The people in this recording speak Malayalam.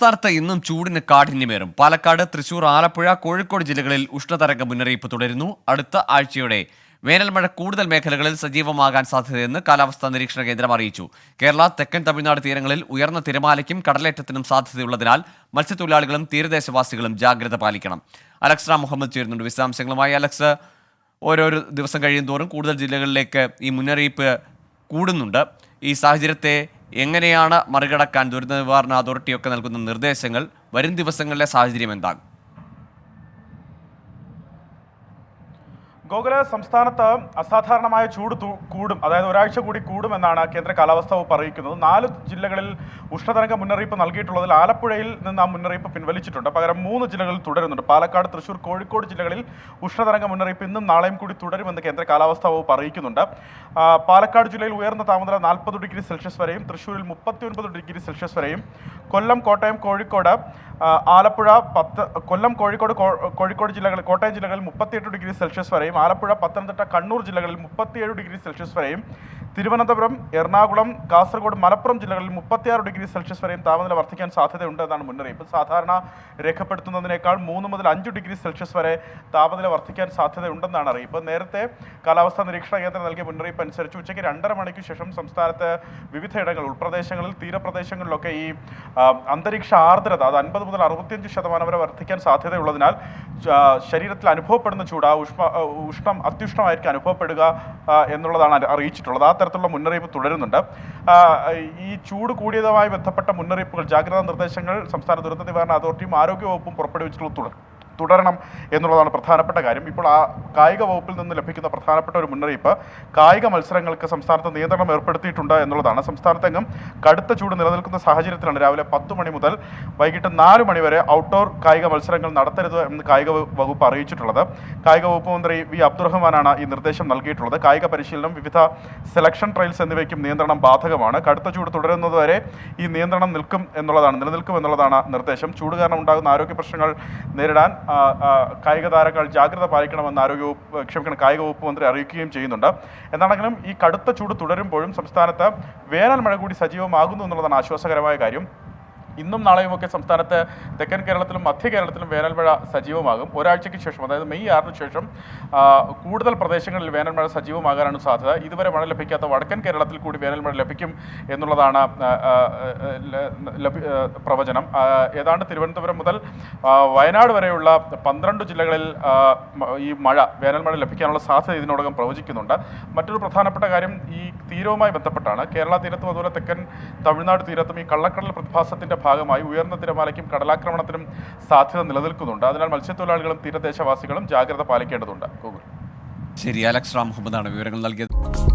സംസ്ഥാനത്ത് ഇന്നും ചൂടിന് കാഠിന്യമേറും. പാലക്കാട്, തൃശൂർ, ആലപ്പുഴ, കോഴിക്കോട് ജില്ലകളിൽ ഉഷ്ണതരംഗ മുന്നറിയിപ്പ് തുടരുന്നു. അടുത്ത ആഴ്ചയോടെ വേനൽമഴ കൂടുതൽ മേഖലകളിൽ സജീവമാകാൻ സാധ്യതയെന്ന് കാലാവസ്ഥാ നിരീക്ഷണ കേന്ദ്രം അറിയിച്ചു. കേരള, തെക്കൻ തമിഴ്നാട് തീരങ്ങളിൽ ഉയർന്ന തിരമാലയ്ക്കും കടലേറ്റത്തിനും സാധ്യതയുള്ളതിനാൽ മത്സ്യത്തൊഴിലാളികളും തീരദേശവാസികളും ജാഗ്രത പാലിക്കണം. അലക്സ് റാം മുഹമ്മദ് ചേരുന്നുണ്ട് വിശദാംശങ്ങളുമായി. അലക്സ്, ഓരോരോ ദിവസം കഴിയും തോറും കൂടുതൽ ജില്ലകളിലേക്ക് ഈ മുന്നറിയിപ്പ് കൂടുന്നുണ്ട്. ഈ സാഹചര്യത്തെ എങ്ങനെയാണ് മറികടക്കാൻ ദുരന്ത നിവാരണ അതോറിറ്റിയൊക്കെ നൽകുന്ന നിർദ്ദേശങ്ങൾ? വരും ദിവസങ്ങളിലെ സാഹചര്യം എന്താകും? ഗോകുല, സംസ്ഥാനത്ത് അസാധാരണമായ ചൂട് കൂടും, അതായത് ഒരാഴ്ച കൂടി കൂടുമെന്നാണ് കേന്ദ്ര കാലാവസ്ഥാ വകുപ്പ് അറിയിക്കുന്നത്. 4 ജില്ലകളിൽ ഉഷ്ണതരംഗ മുന്നറിയിപ്പ് നൽകിയിട്ടുള്ളതിൽ ആലപ്പുഴയിൽ നിന്ന് ആ മുന്നറിയിപ്പ് പിൻവലിച്ചിട്ടുണ്ട്. പകരം 3 ജില്ലകളിൽ തുടരുന്നുണ്ട്. പാലക്കാട്, തൃശൂർ, കോഴിക്കോട് ജില്ലകളിൽ ഉഷ്ണതരംഗ മുന്നറിയിപ്പ് ഇന്നും നാളെയും കൂടി തുടരുമെന്ന് കേന്ദ്ര കാലാവസ്ഥാ വകുപ്പ് അറിയിക്കുന്നുണ്ട്. പാലക്കാട് ജില്ലയിൽ ഉയർന്ന താപനില 40 ഡിഗ്രി സെൽഷ്യസ് വരെയും, തൃശൂരിൽ 39 ഡിഗ്രി സെൽഷ്യസ് വരെയും, കൊല്ലം, കോട്ടയം, കോഴിക്കോട്, ആലപ്പുഴ, കൊല്ലം, കോഴിക്കോട് ജില്ലകളിൽ, കോട്ടയം ജില്ലകളിൽ 38 ഡിഗ്രി സെൽഷ്യസ് വരെയും, ആലപ്പുഴ, പത്തനംതിട്ട, കണ്ണൂർ ജില്ലകളിൽ 37 ഡിഗ്രി സെൽഷ്യസ് വരെയും, തിരുവനന്തപുരം, എറണാകുളം, കാസർഗോഡ്, മലപ്പുറം ജില്ലകളിൽ 36 ഡിഗ്രി സെൽഷ്യസ് വരെയും താപനില വർദ്ധിക്കാൻ സാധ്യതയുണ്ട് എന്നാണ് മുന്നറിയിപ്പ്. സാധാരണ രേഖപ്പെടുത്തുന്നതിനേക്കാൾ 3 മുതൽ 5 ഡിഗ്രി സെൽഷ്യസ് വരെ താപനില വർദ്ധിക്കാൻ സാധ്യതയുണ്ടെന്നാണ് അറിയിപ്പ്. നേരത്തെ കാലാവസ്ഥാ നിരീക്ഷണ കേന്ദ്രം നൽകിയ മുന്നറിയിപ്പ് അനുസരിച്ച് ഉച്ചയ്ക്ക് 2:30 മണിക്ക് ശേഷം സംസ്ഥാനത്ത് വിവിധയിടങ്ങളിൽ, ഉൾപ്രദേശങ്ങളിൽ, തീരപ്രദേശങ്ങളിലൊക്കെ ഈ അന്തരീക്ഷ ആർദ്രത അത് 50 മുതൽ 65% വരെ വർദ്ധിക്കാൻ സാധ്യതയുള്ളതിനാൽ ശരീരത്തിൽ അനുഭവപ്പെടുന്ന ചൂട്, ഉഷ്ണം അത്യുഷ്ണമായിരിക്കും അനുഭവപ്പെടുക എന്നുള്ളതാണ് അറിയിച്ചിട്ടുള്ളത്. ആ തരത്തിലുള്ള മുന്നറിയിപ്പ് തുടരുന്നുണ്ട്. ഈ ചൂട് കൂടിയതുമായി ബന്ധപ്പെട്ട മുന്നറിയിപ്പുകൾ, ജാഗ്രതാ നിർദ്ദേശങ്ങൾ സംസ്ഥാന ദുരന്ത നിവാരണ അതോറിറ്റിയും ആരോഗ്യവകുപ്പും പുറപ്പെടുവിച്ചിട്ടുള്ള തുടരണം എന്നുള്ളതാണ് പ്രധാനപ്പെട്ട കാര്യം. ഇപ്പോൾ ആ കായിക വകുപ്പിൽ നിന്ന് ലഭിക്കുന്ന പ്രധാനപ്പെട്ട ഒരു മുന്നറിയിപ്പ്, കായിക മത്സരങ്ങൾക്ക് സംസ്ഥാനത്ത് നിയന്ത്രണം ഏർപ്പെടുത്തിയിട്ടുണ്ട് എന്നുള്ളതാണ്. സംസ്ഥാനത്തെങ്ങും കടുത്ത ചൂട് നിലനിൽക്കുന്ന സാഹചര്യത്തിലാണ് രാവിലെ 10 മണി മുതൽ വൈകിട്ട് 4 മണി വരെ ഔട്ട്ഡോർ കായിക മത്സരങ്ങൾ നടത്തരുത് എന്ന് കായിക വകുപ്പ് അറിയിച്ചിട്ടുള്ളത്. കായിക വകുപ്പ് മന്ത്രി വി അബ്ദുറഹ്മാനാണ് ഈ നിർദ്ദേശം നൽകിയിട്ടുള്ളത്. കായിക പരിശീലനം, വിവിധ സെലക്ഷൻ ട്രയൽസ് എന്നിവയ്ക്കും നിയന്ത്രണം ബാധകമാണ്. കടുത്ത ചൂട് തുടരുന്നതുവരെ ഈ നിയന്ത്രണം നിലനിൽക്കും എന്നുള്ളതാണ് നിർദ്ദേശം. ചൂട് കാരണം ഉണ്ടാകുന്ന ആരോഗ്യ പ്രശ്നങ്ങൾ നേരിടാൻ കായിക താരങ്ങൾ ജാഗ്രത പാലിക്കണമെന്ന് കായിക വകുപ്പ് മന്ത്രി അറിയിക്കുകയും ചെയ്യുന്നുണ്ട്. എന്നാണെങ്കിലും ഈ കടുത്ത ചൂട് തുടരുമ്പോഴും സംസ്ഥാനത്ത് വേനൽ മഴ കൂടി സജീവമാകുന്നു എന്നുള്ളതാണ് ആശ്വാസകരമായ കാര്യം. ഇന്നും നാളെയുമൊക്കെ സംസ്ഥാനത്ത് തെക്കൻ കേരളത്തിലും മധ്യ കേരളത്തിലും വേനൽമഴ സജീവമാകും. ഒരാഴ്ചയ്ക്ക് ശേഷം, അതായത് മെയ് 6 ശേഷം കൂടുതൽ പ്രദേശങ്ങളിൽ വേനൽമഴ സജീവമാകാനാണ് സാധ്യത. ഇതുവരെ മഴ ലഭിക്കാത്ത വടക്കൻ കേരളത്തിൽ കൂടി വേനൽമഴ ലഭിക്കും എന്നുള്ളതാണ് പ്രവചനം. ഏതാണ്ട് തിരുവനന്തപുരം മുതൽ വയനാട് വരെയുള്ള 12 ജില്ലകളിൽ ഈ വേനൽമഴ ലഭിക്കാനുള്ള സാധ്യത ഇതിനോടകം പ്രവചിക്കുന്നുണ്ട്. മറ്റൊരു പ്രധാനപ്പെട്ട കാര്യം ഈ തീരവുമായി ബന്ധപ്പെട്ടാണ്. കേരള തീരത്തും അതുപോലെ തെക്കൻ തമിഴ്നാട് തീരത്തും ഈ കള്ളക്കടൽ പ്രതിഭാസത്തിന്റെ ഭാഗമായി ഉയർന്ന തിരമാലയ്ക്കും കടലാക്രമണത്തിനും സാധ്യത നിലനിൽക്കുന്നുണ്ട്. അതിനാൽ മത്സ്യത്തൊഴിലാളികളും തീരദേശവാസികളും ജാഗ്രത പാലിക്കേണ്ടതുണ്ട്. ശരി, അലക്സ് റാം മുഹമ്മദാണ് വിവരങ്ങൾ നൽകിയത്.